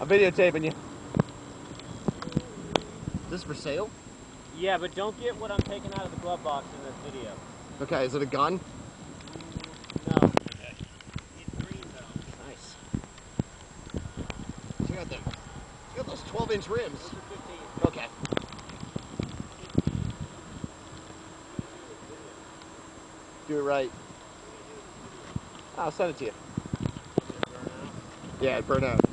I'm videotaping you. Is this for sale? Yeah, but don't get what I'm taking out of the glove box in this video. Okay, is it a gun? No. Okay. It's green though. Nice. Check out them. Check out those 12-inch rims. Those are 15. Okay. Do it right. I'll send it to you. Burn out. Yeah, it'd burn out.